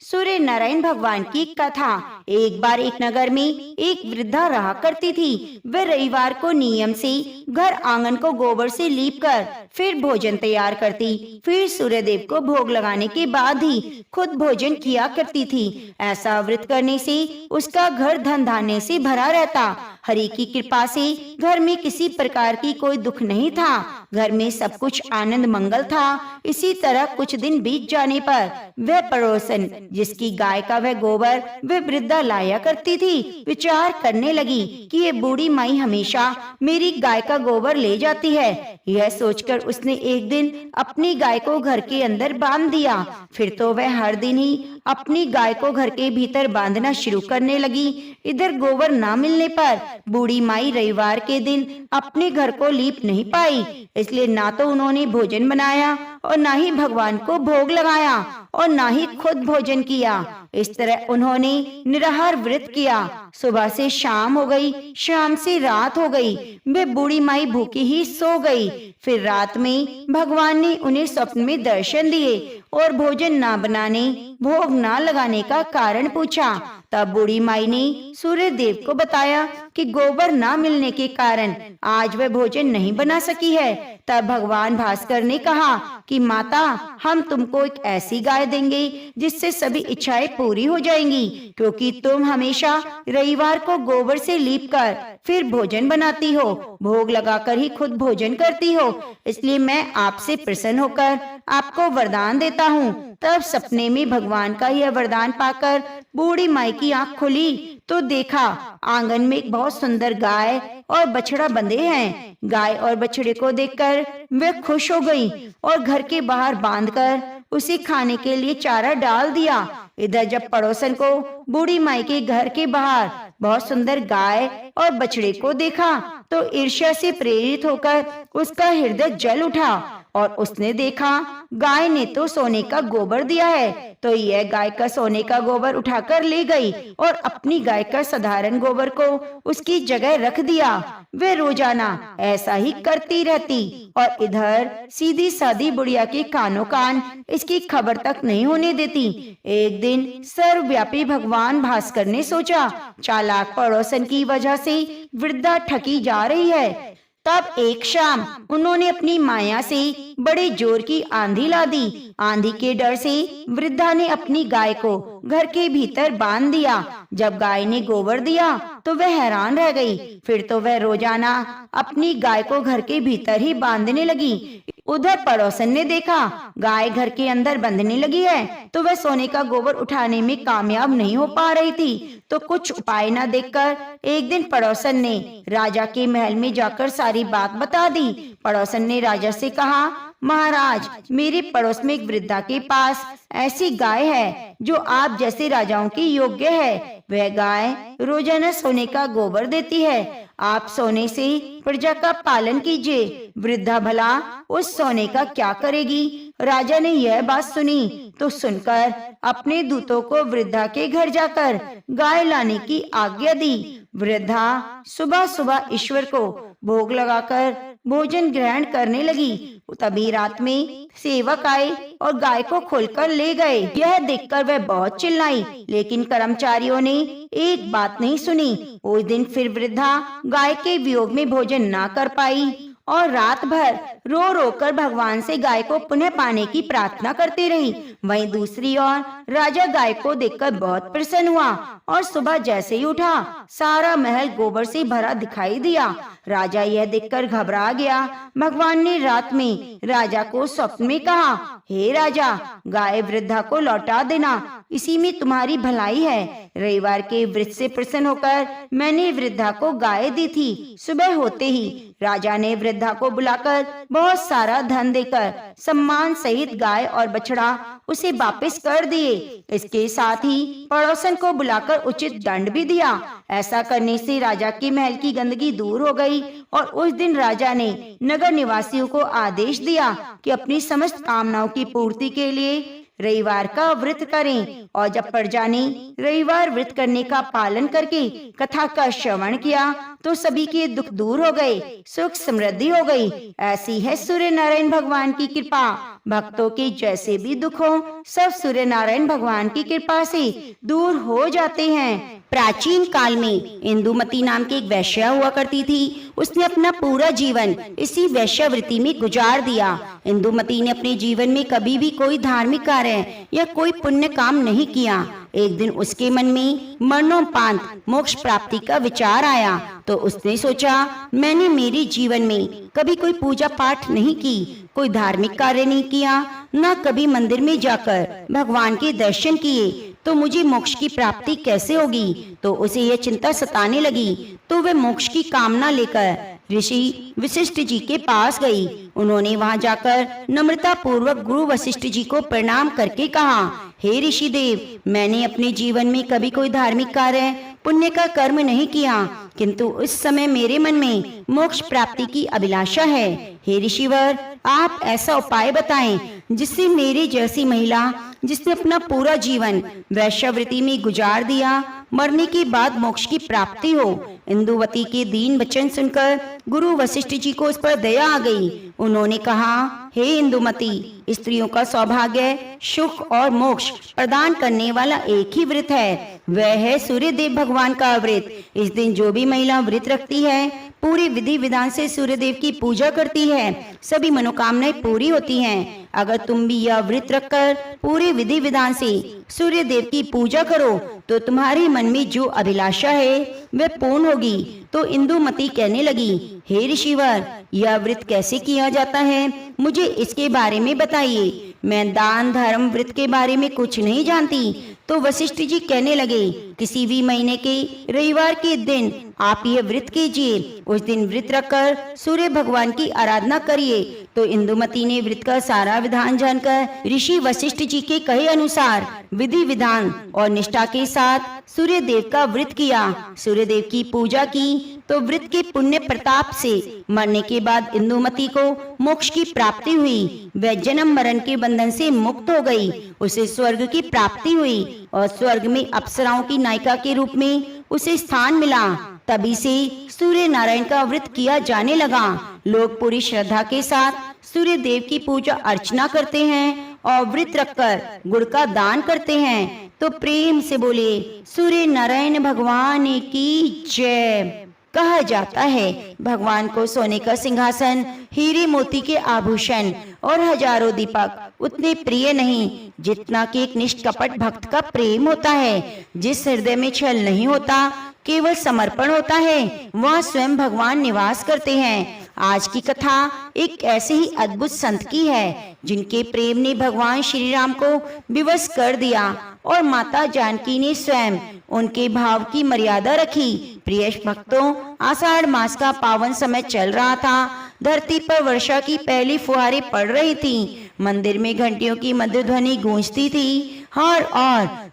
सूर्य नारायण भगवान की कथा। एक बार एक नगर में एक वृद्धा रहा करती थी। वह रविवार को नियम से घर आंगन को गोबर से लीप कर फिर भोजन तैयार करती, फिर सूर्यदेव को भोग लगाने के बाद ही खुद भोजन किया करती थी। ऐसा व्रत करने से उसका घर धन धान्य से भरा रहता। हरि की कृपा से घर में किसी प्रकार की कोई दुख नहीं था। घर में सब कुछ आनंद मंगल था। इसी तरह कुछ दिन बीत जाने पर वह पड़ोसन जिसकी गाय का वह गोबर वह वृद्धा लाया करती थी, विचार करने लगी कि ये बूढ़ी माई हमेशा मेरी गाय का गोबर ले जाती है। यह सोचकर उसने एक दिन अपनी गाय को घर के अंदर बांध दिया। फिर तो वह हर दिन ही अपनी गाय को घर के भीतर बांधना शुरू करने लगी। इधर गोबर न मिलने पर बूढ़ी माई रविवार के दिन अपने घर को लीप नहीं पाई, इसलिए ना तो उन्होंने भोजन बनाया और ना ही भगवान को भोग लगाया और ना ही खुद भोजन किया। इस तरह उन्होंने निराहार व्रत किया। सुबह से शाम हो गई, शाम से रात हो गई, वे बूढ़ी माई भूखी ही सो गई। फिर रात में भगवान ने उन्हें स्वप्न में दर्शन दिए और भोजन ना बनाने भोग ना लगाने का कारण पूछा। तब बूढ़ी माई ने सूर्य देव को बताया कि गोबर ना मिलने के कारण आज वह भोजन नहीं बना सकी है। तब भगवान भास्कर ने कहा कि माता, हम तुमको एक ऐसी गाय देंगे जिससे सभी इच्छाएं पूरी हो जाएंगी, क्योंकि तुम हमेशा रविवार को गोबर से लीप कर फिर भोजन बनाती हो, भोग लगाकर ही खुद भोजन करती हो। इसलिए मैं आपसे प्रसन्न होकर आपको वरदान देता हूँ। तब सपने में भगवान का यह वरदान पाकर बूढ़ी माई की आंख खुली तो देखा आंगन में एक बहुत सुंदर गाय और बछड़ा बंधे हैं। गाय और बछड़े को देखकर वे खुश हो गई और घर के बाहर बांधकर उसे खाने के लिए चारा डाल दिया। इधर जब पड़ोसन को बूढ़ी माई के घर के बाहर बहुत सुंदर गाय और बछड़े को देखा तो ईर्ष्या से प्रेरित होकर उसका हृदय जल उठा और उसने देखा गाय ने तो सोने का गोबर दिया है, तो यह गाय का सोने का गोबर उठाकर ले गई और अपनी गाय का साधारण गोबर को उसकी जगह रख दिया। वे रोजाना ऐसा ही करती रहती और इधर सीधी सादी बुढ़िया के कानों कान इसकी खबर तक नहीं होने देती। एक दिन सर्वव्यापी भगवान भास्कर ने सोचा, चालाक पड़ोसन की वजह से वृद्धा ठगी जा रही है। तब एक शाम उन्होंने अपनी माया से बड़े जोर की आंधी ला दी। आंधी के डर से वृद्धा ने अपनी गाय को घर के भीतर बांध दिया। जब गाय ने गोबर दिया तो वह हैरान रह गई। फिर तो वह रोजाना अपनी गाय को घर के भीतर ही बांधने लगी। उधर पड़ोसन ने देखा गाय घर के अंदर बंधने लगी है, तो वह सोने का गोबर उठाने में कामयाब नहीं हो पा रही थी। तो कुछ उपाय न देखकर एक दिन पड़ोसन ने राजा के महल में जाकर सारी बात बता दी। पड़ोसन ने राजा से कहा, महाराज, मेरे पड़ोस में एक वृद्धा के पास ऐसी गाय है जो आप जैसे राजाओं की योग्य है। वह गाय रोजाना सोने का गोबर देती है। आप सोने से प्रजा का पालन कीजिए। वृद्धा भला उस सोने का क्या करेगी? राजा ने यह बात सुनी तो सुनकर अपने दूतों को वृद्धा के घर जाकर गाय लाने की आज्ञा दी। वृद्धा सुबह सुबह ईश्वर को भोग लगाकर भोजन ग्रहण करने लगी। तभी रात में सेवक आए और गाय को खोलकर ले गए। यह देखकर वह बहुत चिल्लाई, लेकिन कर्मचारियों ने एक बात नहीं सुनी। उस दिन फिर वृद्धा गाय के वियोग में भोजन ना कर पाई और रात भर रो रो कर भगवान से गाय को पुनः पाने की प्रार्थना करती रही। वहीं दूसरी ओर राजा गाय को देखकर बहुत प्रसन्न हुआ और सुबह जैसे ही उठा सारा महल गोबर से भरा दिखाई दिया। राजा यह देखकर घबरा गया। भगवान ने रात में राजा को स्वप्न में कहा, हे राजा, गाय वृद्धा को लौटा देना, इसी में तुम्हारी भलाई है। रविवार के व्रत से प्रसन्न होकर मैंने वृद्धा को गाय दी थी। सुबह होते ही राजा ने वृद्धा को बुलाकर बहुत सारा धन देकर सम्मान सहित गाय और बछड़ा उसे वापस कर दिए। इसके साथ ही पड़ोसन को बुलाकर उचित दंड भी दिया। ऐसा करने से राजा के महल की गंदगी दूर हो गई और उस दिन राजा ने नगर निवासियों को आदेश दिया कि अपनी समस्त कामनाओं की पूर्ति के लिए रविवार का व्रत करें और जब पड़ जाने रविवार व्रत करने का पालन करके कथा का श्रवण किया तो सभी के दुख दूर हो गए, सुख समृद्धि हो गई। ऐसी है सूर्य नारायण भगवान की कृपा। भक्तों के जैसे भी दुख हो सब सूर्य नारायण भगवान की कृपा से दूर हो जाते हैं। प्राचीन काल में इंदुमती नाम की एक वैश्या हुआ करती थी। उसने अपना पूरा जीवन इसी वैश्यावृत्ति में गुजार दिया। इंदुमती ने अपने जीवन में कभी भी कोई धार्मिक कार्य या कोई पुण्य काम नहीं किया। एक दिन उसके मन में मरणोपरांत मोक्ष प्राप्ति का विचार आया तो उसने सोचा, मैंने मेरे जीवन में कभी कोई पूजा पाठ नहीं की, कोई धार्मिक कार्य नहीं किया, न कभी मंदिर में जाकर भगवान के दर्शन किए, तो मुझे मोक्ष की प्राप्ति कैसे होगी। तो उसे यह चिंता सताने लगी। तो वह मोक्ष की कामना लेकर ऋषि वशिष्ठ जी के पास गई। उन्होंने वहां जाकर नम्रता पूर्वक गुरु वशिष्ठ जी को प्रणाम करके कहा, हे ऋषि देव, मैंने अपने जीवन में कभी कोई धार्मिक कार्य पुण्य का कर्म नहीं किया, किंतु उस समय मेरे मन में मोक्ष प्राप्ति की अभिलाषा है। हे ऋषिवर, आप ऐसा उपाय बताएं जिससे मेरी जैसी महिला जिसने अपना पूरा जीवन वैश्यावृत्ति में गुजार दिया, मरने के बाद मोक्ष की प्राप्ति हो। इंदुवती के दीन वचन सुनकर गुरु वशिष्ठ जी को उस पर दया आ गई। उन्होंने कहा, हे इंदुमती, स्त्रियों का सौभाग्य, सुख और मोक्ष प्रदान करने वाला एक ही व्रत है, वह है सूर्य देव भगवान का व्रत। इस दिन जो भी महिला व्रत रखती है, पूरी विधि विधान से सूर्य देव की पूजा करती है, सभी मनोकामनाएं पूरी होती हैं। अगर तुम भी यह व्रत रखकर पूरे विधि विधान से सूर्य देव की पूजा करो तो तुम्हारे मन में जो अभिलाषा है वह पूर्ण होगी। तो इंदुमती कहने लगी, हे ऋषिवर, यह व्रत कैसे किया जाता है, मुझे इसके बारे में बताइए। मैं दान धर्म व्रत के बारे में कुछ नहीं जानती। तो वशिष्ठ जी कहने लगे, किसी भी महीने के रविवार के दिन आप यह व्रत कीजिए। उस दिन व्रत रखकर सूर्य भगवान की आराधना करिए। तो इंदुमती ने व्रत का सारा विधान जानकर ऋषि वशिष्ठ जी के कहे अनुसार विधि विधान और निष्ठा के साथ सूर्य देव का व्रत किया, सूर्य देव की पूजा की। तो व्रत के पुण्य प्रताप से मरने के बाद इंदुमती को मोक्ष की प्राप्ति हुई। वह जन्म मरण के बंधन से मुक्त हो गई। उसे स्वर्ग की प्राप्ति हुई और स्वर्ग में अप्सराओं की नायिका के रूप में उसे स्थान मिला। तभी से सूर्य नारायण का व्रत किया जाने लगा। लोग पूरी श्रद्धा के साथ सूर्य देव की पूजा अर्चना करते हैं और व्रत रखकर गुड़ का दान करते हैं। तो प्रेम से बोले, सूर्य नारायण भगवान की जय। कहा जाता है, भगवान को सोने का सिंहासन, हीरे मोती के आभूषण और हजारों दीपक उतने प्रिय नहीं जितना कि एक निष्कपट भक्त का प्रेम होता है। जिस हृदय में छल नहीं होता, केवल समर्पण होता है, वहाँ स्वयं भगवान निवास करते हैं। आज की कथा एक ऐसे ही अद्भुत संत की है जिनके प्रेम ने भगवान श्री राम को विवश कर दिया और माता जानकी ने स्वयं उनके भाव की मर्यादा रखी। प्रिय भक्तों, आषाढ़ मास का पावन समय चल रहा था। धरती पर वर्षा की पहली फुहारें पड़ रही थी। मंदिर में घंटियों की मधुर ध्वनि गूंजती थी और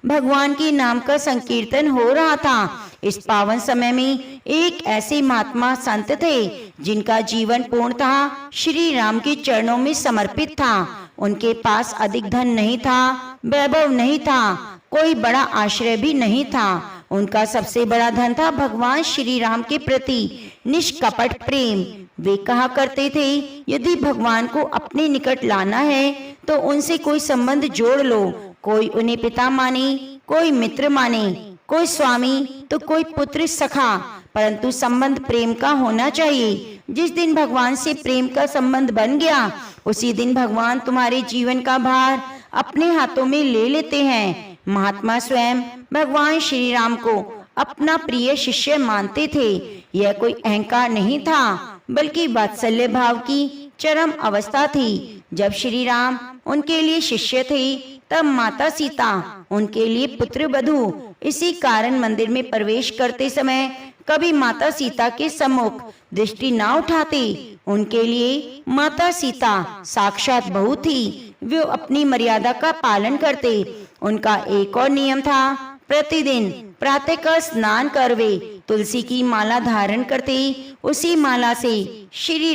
भगवान के नाम का संकीर्तन हो रहा था। इस पावन समय में एक ऐसे महात्मा संत थे जिनका जीवन पूर्णतः श्री राम के चरणों में समर्पित था। उनके पास अधिक धन नहीं था, वैभव नहीं था, कोई बड़ा आश्रय भी नहीं था। उनका सबसे बड़ा धन था भगवान श्री राम के प्रति निष्कपट प्रेम। वे कहा करते थे, यदि भगवान को अपने निकट लाना है तो उनसे कोई संबंध जोड़ लो। कोई उन्हें पिता माने, कोई मित्र माने, कोई स्वामी तो कोई पुत्र सखा, परंतु संबंध प्रेम का होना चाहिए। जिस दिन भगवान से प्रेम का संबंध बन गया, उसी दिन भगवान तुम्हारे जीवन का भार अपने हाथों में ले लेते हैं। महात्मा स्वयं भगवान श्री राम को अपना प्रिय शिष्य मानते थे। यह कोई अहंकार नहीं था, बल्कि वात्सल्य भाव की चरम अवस्था थी। जब श्री राम उनके लिए शिष्य थे, तब माता सीता उनके लिए पुत्र वधू। इसी कारण मंदिर में प्रवेश करते समय कभी माता सीता के सम्मुख दृष्टि न उठाते। उनके लिए माता सीता साक्षात बहू थी। वे अपनी मर्यादा का पालन करते। उनका एक और नियम था, प्रतिदिन प्रातःकाल स्नान कर वे तुलसी की माला धारण करते। उसी माला से श्री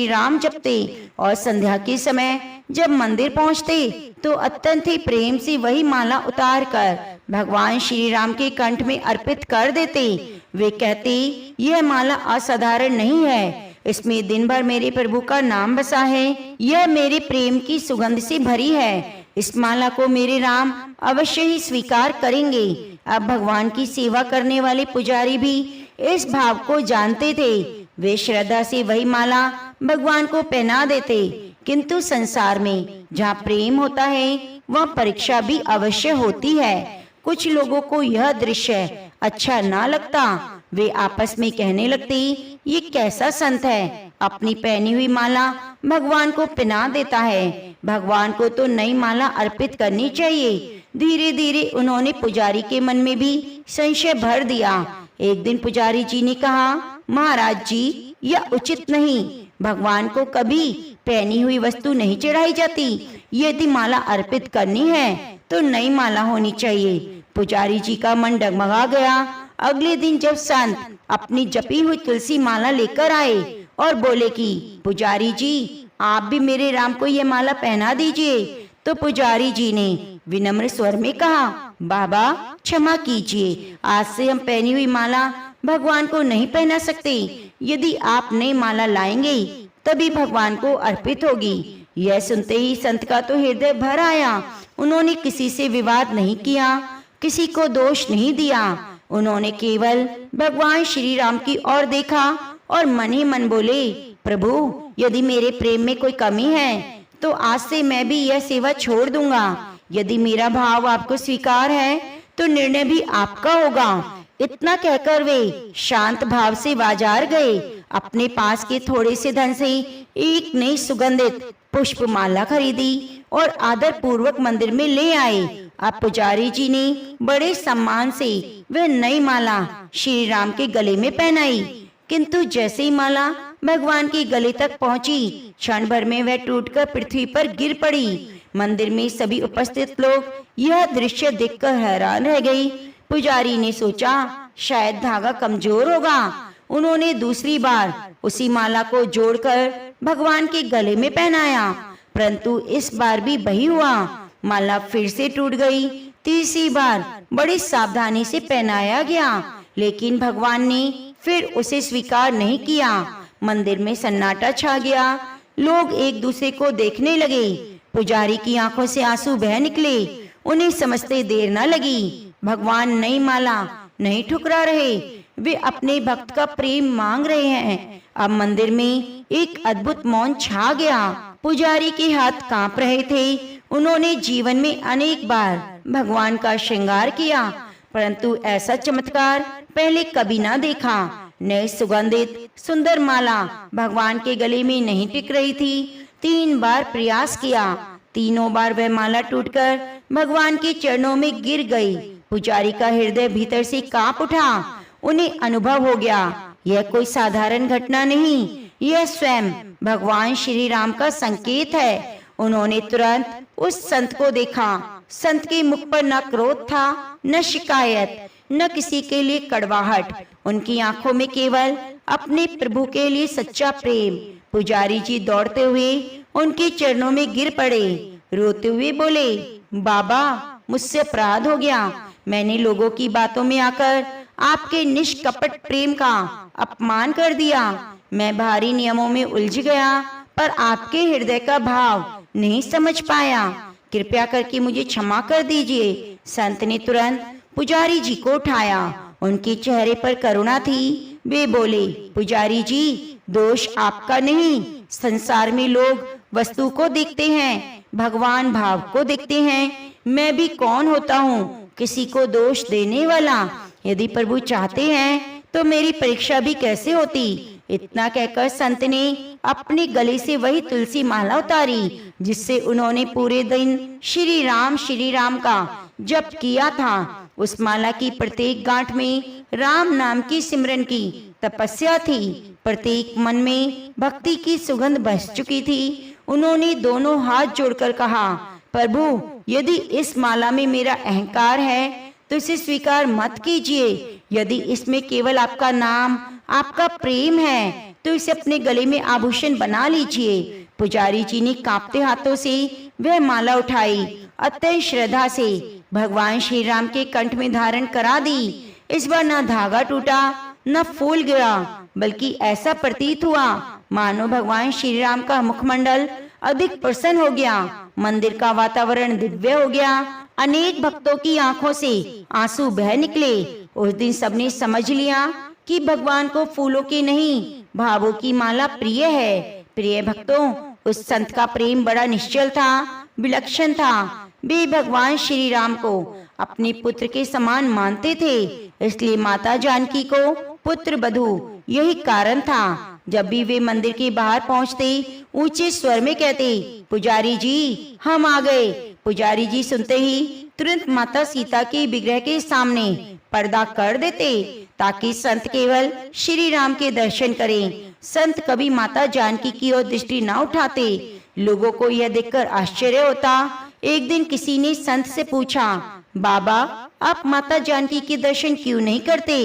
राम जपते और संध्या के समय जब मंदिर पहुंचते तो अत्यंत ही प्रेम से वही माला उतार कर भगवान श्री राम के कंठ में अर्पित कर देते। वे कहते, यह माला असाधारण नहीं है, इसमें दिन भर मेरे प्रभु का नाम बसा है, यह मेरे प्रेम की सुगंध से भरी है, इस माला को मेरे राम अवश्य ही स्वीकार करेंगे। अब भगवान की सेवा करने वाले पुजारी भी इस भाव को जानते थे। वे श्रद्धा से वही माला भगवान को पहना देते। किंतु संसार में जहाँ प्रेम होता है वहाँ परीक्षा भी अवश्य होती है। कुछ लोगों को यह दृश्य अच्छा ना लगता। वे आपस में कहने लगते, ये कैसा संत है, अपनी पहनी हुई माला भगवान को पहना देता है, भगवान को तो नई माला अर्पित करनी चाहिए। धीरे धीरे उन्होंने पुजारी के मन में भी संशय भर दिया। एक दिन पुजारी जी ने कहा, महाराज जी, यह उचित नहीं, भगवान को कभी पहनी हुई वस्तु नहीं चढ़ाई जाती। यदि माला अर्पित करनी है तो नई माला होनी चाहिए। पुजारी जी का मन डगमगा गया। अगले दिन जब संत अपनी जपी हुई तुलसी माला लेकर आए और बोले कि पुजारी जी, आप भी मेरे राम को ये माला पहना दीजिए, तो पुजारी जी ने विनम्र स्वर में कहा, बाबा क्षमा कीजिए, आज से हम पहनी हुई माला भगवान को नहीं पहना सकते। यदि आप नई माला लाएंगे तभी भगवान को अर्पित होगी। यह सुनते ही संत का तो हृदय भर आया। उन्होंने किसी से विवाद नहीं किया, किसी को दोष नहीं दिया। उन्होंने केवल भगवान श्री राम की ओर देखा और मन ही मन बोले, प्रभु, यदि मेरे प्रेम में कोई कमी है तो आज से मैं भी यह सेवा छोड़ दूंगा। यदि मेरा भाव आपको स्वीकार है तो निर्णय भी आपका होगा। इतना कहकर वे शांत भाव से बाजार गए। अपने पास के थोड़े से धन से एक नई सुगंधित पुष्प माला खरीदी और आदर पूर्वक मंदिर में ले आए। अब पुजारी जी ने बड़े सम्मान से वह नई माला श्री राम के गले में पहनाई। किंतु जैसे ही माला भगवान के गले तक पहुंची, क्षण भर में वह टूटकर पृथ्वी पर गिर पड़ी। मंदिर में सभी उपस्थित लोग यह दृश्य देखकर हैरान रह गए। पुजारी ने सोचा, शायद धागा कमजोर होगा। उन्होंने दूसरी बार उसी माला को जोड़कर भगवान के गले में पहनाया, परंतु इस बार भी वही हुआ। माला फिर से टूट गई। तीसरी बार बड़ी सावधानी से पहनाया गया, लेकिन भगवान ने फिर उसे स्वीकार नहीं किया। मंदिर में सन्नाटा छा गया। लोग एक दूसरे को देखने लगे। पुजारी की आंखों से आंसू बह निकले। उन्हें समझते देर न लगी। भगवान नई माला नहीं ठुकरा रहे, वे अपने भक्त का प्रेम मांग रहे हैं। अब मंदिर में एक अद्भुत मौन छा गया। पुजारी के हाथ कांप रहे थे। उन्होंने जीवन में अनेक बार भगवान का श्रृंगार किया, परंतु ऐसा चमत्कार पहले कभी ना देखा। नई सुगंधित सुंदर माला भगवान के गले में नहीं टिक रही थी। 3 बार प्रयास किया, तीनों बार वह माला टूटकर भगवान के चरणों में गिर गई। पुजारी का हृदय भीतर से कांप उठा। उन्हें अनुभव हो गया, यह कोई साधारण घटना नहीं, यह स्वयं भगवान श्री राम का संकेत है। उन्होंने तुरंत उस संत को देखा। संत के मुख पर न क्रोध था, न शिकायत, न किसी के लिए कड़वाहट। उनकी आंखों में केवल अपने प्रभु के लिए सच्चा प्रेम। पुजारी जी दौड़ते हुए उनके चरणों में गिर पड़े। रोते हुए बोले, बाबा, मुझसे अपराध हो गया। मैंने लोगों की बातों में आकर आपके निष्कपट प्रेम का अपमान कर दिया। मैं भारी नियमों में उलझ गया, पर आपके हृदय का भाव नहीं समझ पाया। कृपया करके मुझे क्षमा कर दीजिए। संत ने तुरंत पुजारी जी को उठाया। उनके चेहरे पर करुणा थी। वे बोले, पुजारी जी, दोष आपका नहीं। संसार में लोग वस्तु को देखते हैं, भगवान भाव को देखते हैं। मैं भी कौन होता हूँ किसी को दोष देने वाला। यदि प्रभु चाहते हैं तो मेरी परीक्षा भी कैसे होती। इतना कहकर संत ने अपने गले से वही तुलसी माला उतारी जिससे उन्होंने पूरे दिन श्री राम का जप किया था। उस माला की प्रत्येक गांठ में राम नाम की सिमरन की तपस्या थी। प्रत्येक मन में भक्ति की सुगंध बस चुकी थी। उन्होंने दोनों हाथ जोड़कर कहा, प्रभु, यदि इस माला में मेरा अहंकार है तो इसे स्वीकार मत कीजिए। यदि इसमें केवल आपका नाम, आपका प्रेम है तो इसे अपने गले में आभूषण बना लीजिए। पुजारी जी ने कांपते हाथों से वह माला उठाई, अत्यंत श्रद्धा से भगवान श्री राम के कंठ में धारण करा दी। इस बार न धागा टूटा न फूल गिरा, बल्कि ऐसा प्रतीत हुआ मानो भगवान श्री राम का मुखमंडल अधिक प्रसन्न हो गया। मंदिर का वातावरण दिव्य हो गया। अनेक भक्तों की आंखों से आंसू बह निकले। उस दिन सबने समझ लिया कि भगवान को फूलों की नहीं, भावों की माला प्रिय है। प्रिय भक्तों, उस संत का प्रेम बड़ा निश्चल था, विलक्षण था। वे भगवान श्री राम को अपने पुत्र के समान मानते थे, इसलिए माता जानकी को पुत्र बधू यही कारण था। जब भी वे मंदिर के बाहर पहुंचते, ऊंचे स्वर में कहते, पुजारी जी हम आ गए। पुजारी जी सुनते ही तुरंत माता सीता के विग्रह के सामने पर्दा कर देते, ताकि संत केवल श्री राम के दर्शन करें। संत कभी माता जानकी की ओर दृष्टि न उठाते। लोगों को यह देखकर आश्चर्य होता। एक दिन किसी ने संत से पूछा, बाबा आप माता जानकी के दर्शन क्यों नहीं करते?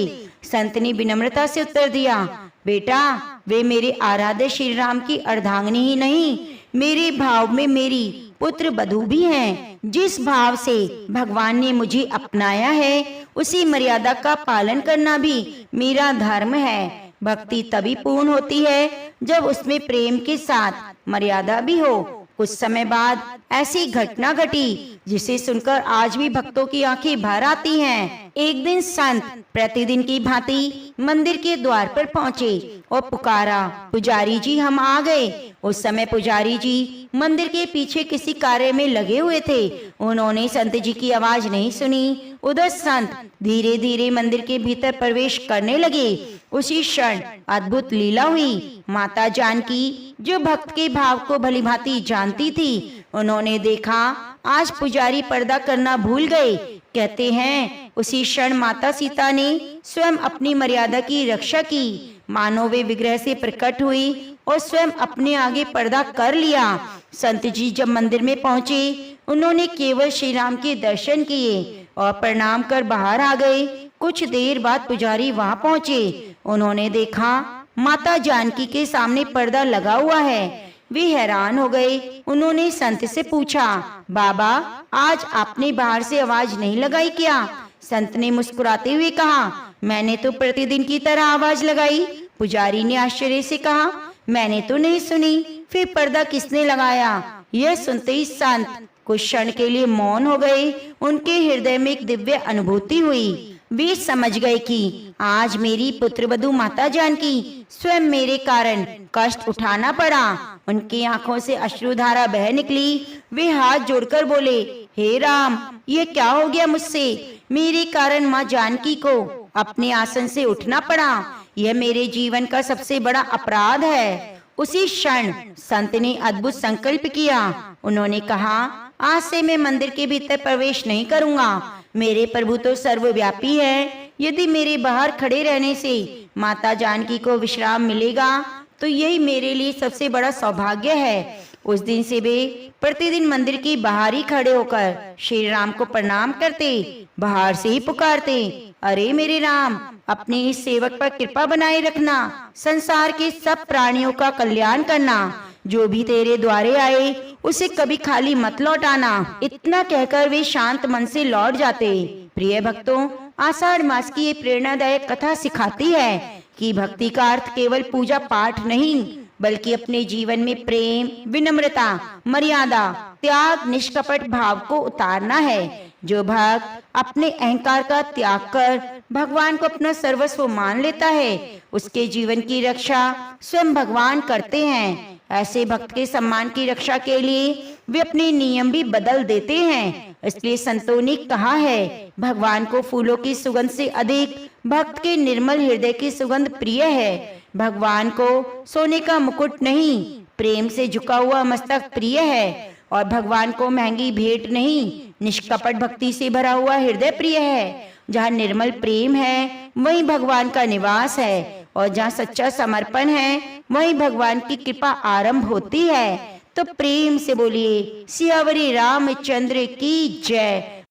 संत ने विनम्रता से उत्तर दिया, बेटा वे मेरे आराध्य श्री राम की अर्धांगिनी ही नहीं, मेरे भाव में मेरी पुत्र बधू भी हैं। जिस भाव से भगवान ने मुझे अपनाया है, उसी मर्यादा का पालन करना भी मेरा धर्म है। भक्ति तभी पूर्ण होती है जब उसमें प्रेम के साथ मर्यादा भी हो। कुछ समय बाद ऐसी घटना घटी जिसे सुनकर आज भी भक्तों की आंखें भर आती हैं। एक दिन संत प्रतिदिन की भांति मंदिर के द्वार पर पहुँचे और पुकारा, पुजारी जी हम आ गए। उस समय पुजारी जी मंदिर के पीछे किसी कार्य में लगे हुए थे। उन्होंने संत जी की आवाज नहीं सुनी। उधर संत धीरे धीरे मंदिर के भीतर प्रवेश करने लगे। उसी क्षण अद्भुत लीला हुई। माता जानकी जो भक्त के भाव को भलीभांति जानती थी, उन्होंने देखा आज पुजारी पर्दा करना भूल गए। कहते हैं उसी क्षण माता सीता ने स्वयं अपनी मर्यादा की रक्षा की। मानो वे विग्रह से प्रकट हुई और स्वयं अपने आगे पर्दा कर लिया। संत जी जब मंदिर में पहुंचे, उन्होंने केवल श्री राम के दर्शन किए और प्रणाम कर बाहर आ गए। कुछ देर बाद पुजारी वहां पहुंचे। उन्होंने देखा माता जानकी के सामने पर्दा लगा हुआ है। वे हैरान हो गए। उन्होंने संत से पूछा, बाबा आज आपने बाहर से आवाज नहीं लगाई क्या? संत ने मुस्कुराते हुए कहा, मैंने तो प्रतिदिन की तरह आवाज लगाई। पुजारी ने आश्चर्य से कहा, मैंने तो नहीं सुनी, फिर पर्दा किसने लगाया? यह सुनते ही संत कुछ क्षण के लिए मौन हो गए। उनके हृदय में एक दिव्य अनुभूति हुई। वे समझ गए कि आज मेरी पुत्रवधू माता जानकी स्वयं मेरे कारण कष्ट उठाना पड़ा। उनकी आंखों से अश्रुधारा बह निकली। वे हाथ जोड़कर बोले, हे राम ये क्या हो गया मुझसे? मेरे कारण माँ जानकी को अपने आसन से उठना पड़ा। यह मेरे जीवन का सबसे बड़ा अपराध है। उसी क्षण संत ने अद्भुत संकल्प किया। उन्होंने कहा, आज से मैं मंदिर के भीतर प्रवेश नहीं करूंगा। मेरे प्रभु तो सर्वव्यापी है। यदि मेरे बाहर खड़े रहने से माता जानकी को विश्राम मिलेगा तो यही मेरे लिए सबसे बड़ा सौभाग्य है। उस दिन से वे प्रतिदिन मंदिर के बाहर ही खड़े होकर श्री राम को प्रणाम करते, बाहर से ही पुकारते, अरे मेरे राम अपने इस सेवक पर कृपा बनाए रखना, संसार के सब प्राणियों का कल्याण करना, जो भी तेरे द्वारे आए उसे कभी खाली मत लौटाना। इतना कहकर वे शांत मन से लौट जाते। प्रिय भक्तों, आषाढ़ मास की ये प्रेरणादायक कथा सिखाती है कि भक्ति का अर्थ केवल पूजा पाठ नहीं, बल्कि अपने जीवन में प्रेम, विनम्रता, मर्यादा, त्याग, निष्कपट भाव को उतारना है। जो भक्त अपने अहंकार का त्याग कर भगवान को अपना सर्वस्व मान लेता है, उसके जीवन की रक्षा स्वयं भगवान करते हैं। ऐसे भक्त के सम्मान की रक्षा के लिए वे अपने नियम भी बदल देते हैं। इसलिए संतों ने कहा है, भगवान को फूलों की सुगंध से अधिक भक्त के निर्मल हृदय की सुगंध प्रिय है। भगवान को सोने का मुकुट नहीं, प्रेम से झुका हुआ मस्तक प्रिय है। और भगवान को महंगी भेंट नहीं, निष्कपट भक्ति से भरा हुआ हृदय प्रिय है। जहाँ निर्मल प्रेम है वहीं भगवान का निवास है, और जहाँ सच्चा समर्पण है वहीं भगवान की कृपा आरंभ होती है। तो प्रेम से बोलिए सियावरी रामचंद्र की जय।